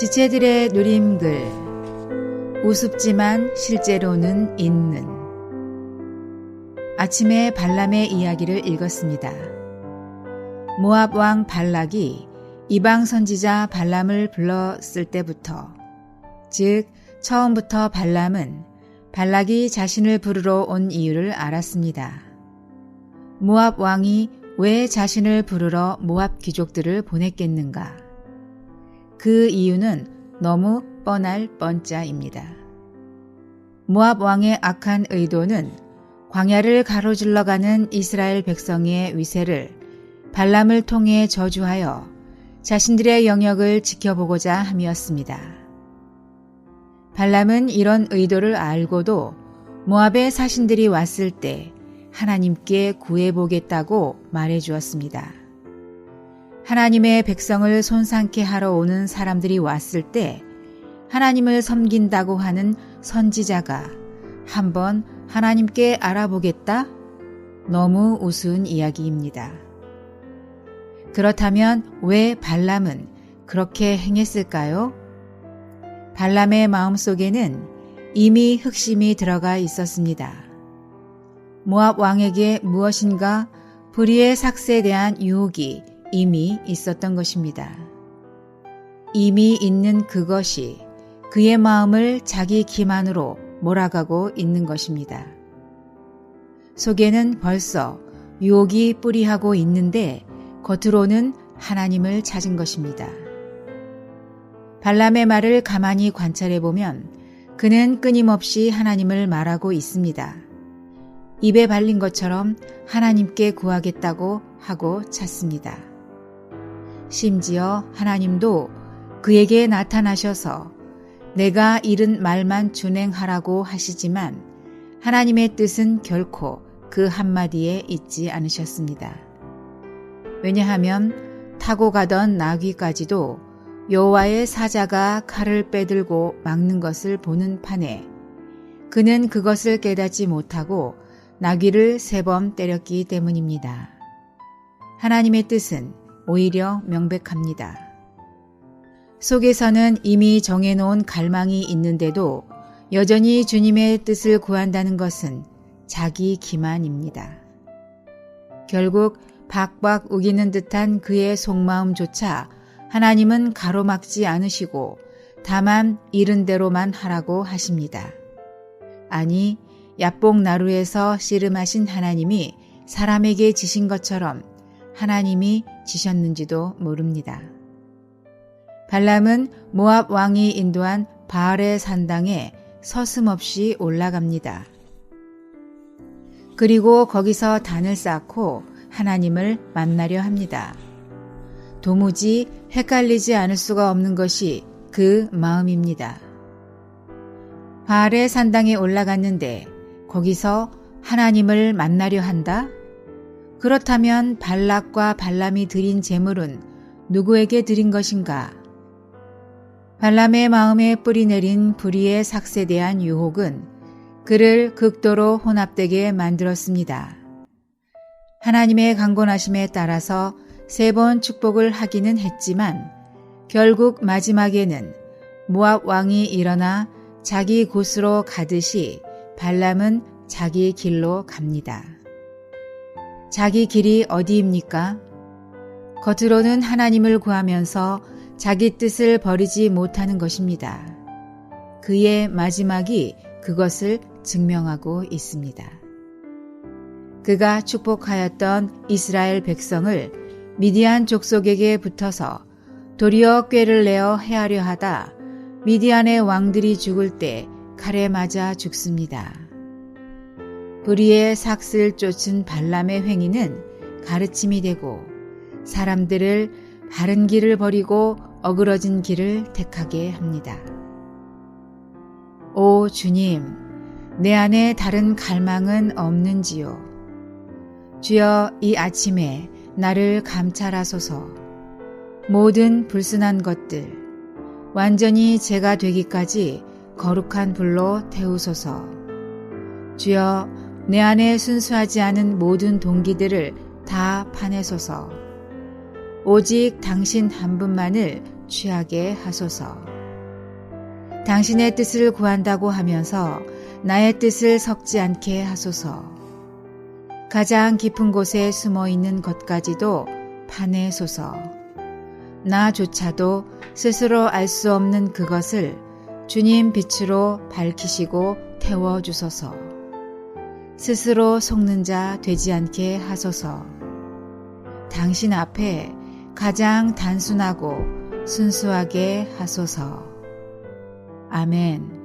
지체들의 누림글, 우습지만 실제로는 있는. 아침에 발람의 이야기를 읽었습니다. 모압 왕 발락이 이방 선지자 발람을 불렀을 때부터, 즉 처음부터 발람은 발락이 자신을 부르러 온 이유를 알았습니다. 모압 왕이 왜 자신을 부르러 모압 귀족들을 보냈겠는가? 그 이유는 너무 뻔할 뻔짜입니다. 모압 왕의 악한 의도는 광야를 가로질러 가는 이스라엘 백성의 위세를 발람을 통해 저주하여 자신들의 영역을 지켜보고자 함이었습니다. 발람은 이런 의도를 알고도 모압의 사신들이 왔을 때 하나님께 구해보겠다고 말해주었습니다. 하나님의 백성을 손상케 하러 오는 사람들이 왔을 때 하나님을 섬긴다고 하는 선지자가 한번 하나님께 알아보겠다? 너무 우스운 이야기입니다. 그렇다면 왜 발람은 그렇게 행했을까요? 발람의 마음속에는 이미 흑심이 들어가 있었습니다. 모압 왕에게 무엇인가 불의의 삭스에 대한 유혹이 이미 있었던 것입니다. 이미 있는 그것이 그의 마음을 자기 기만으로 몰아가고 있는 것입니다. 속에는 벌써 유혹이 뿌리하고 있는데 겉으로는 하나님을 찾은 것입니다. 발람의 말을 가만히 관찰해보면 그는 끊임없이 하나님을 말하고 있습니다. 입에 발린 것처럼 하나님께 구하겠다고 하고 찾습니다. 심지어 하나님도 그에게 나타나셔서 내가 이른 말만 준행하라고 하시지만 하나님의 뜻은 결코 그 한마디에 있지 않으셨습니다. 왜냐하면 타고 가던 나귀까지도 여호와의 사자가 칼을 빼들고 막는 것을 보는 판에 그는 그것을 깨닫지 못하고 나귀를 3번 때렸기 때문입니다. 하나님의 뜻은 오히려 명백합니다. 속에서는 이미 정해놓은 갈망이 있는데도 여전히 주님의 뜻을 구한다는 것은 자기 기만입니다. 결국 박박 우기는 듯한 그의 속마음조차 하나님은 가로막지 않으시고 다만 이른 대로만 하라고 하십니다. 아니, 야뽕나루에서 씨름하신 하나님이 사람에게 지신 것처럼 하나님이 지셨는지도 모릅니다. 발람은 모압 왕이 인도한 바알의 산당에 서슴없이 올라갑니다. 그리고 거기서 단을 쌓고 하나님을 만나려 합니다. 도무지 헷갈리지 않을 수가 없는 것이 그 마음입니다. 바알의 산당에 올라갔는데 거기서 하나님을 만나려 한다? 그렇다면 발락과 발람이 드린 제물은 누구에게 드린 것인가? 발람의 마음에 뿌리내린 불의의 삭스에 대한 유혹은 그를 극도로 혼합되게 만들었습니다. 하나님의 강권하심에 따라서 3번 축복을 하기는 했지만 결국 마지막에는 모압 왕이 일어나 자기 곳으로 가듯이 발람은 자기 길로 갑니다. 자기 길이 어디입니까? 겉으로는 하나님을 구하면서 자기 뜻을 버리지 못하는 것입니다. 그의 마지막이 그것을 증명하고 있습니다. 그가 축복하였던 이스라엘 백성을 미디안 족속에게 붙어서 도리어 꾀를 내어 해하려 하다 미디안의 왕들이 죽을 때 칼에 맞아 죽습니다. 불의의 삭스를 쫓은 발람의 행위는 가르침이 되고 사람들을 바른 길을 버리고 어그러진 길을 택하게 합니다. 오 주님, 내 안에 다른 갈망은 없는지요? 주여, 이 아침에 나를 감찰하소서. 모든 불순한 것들, 완전히 제가 되기까지 거룩한 불로 태우소서. 주여, 내 안에 순수하지 않은 모든 동기들을 다 파내소서. 오직 당신 한 분만을 취하게 하소서. 당신의 뜻을 구한다고 하면서 나의 뜻을 섞지 않게 하소서. 가장 깊은 곳에 숨어 있는 것까지도 파내소서. 나조차도 스스로 알 수 없는 그것을 주님 빛으로 밝히시고 태워주소서. 스스로 속는 자 되지 않게 하소서. 당신 앞에 가장 단순하고 순수하게 하소서. 아멘.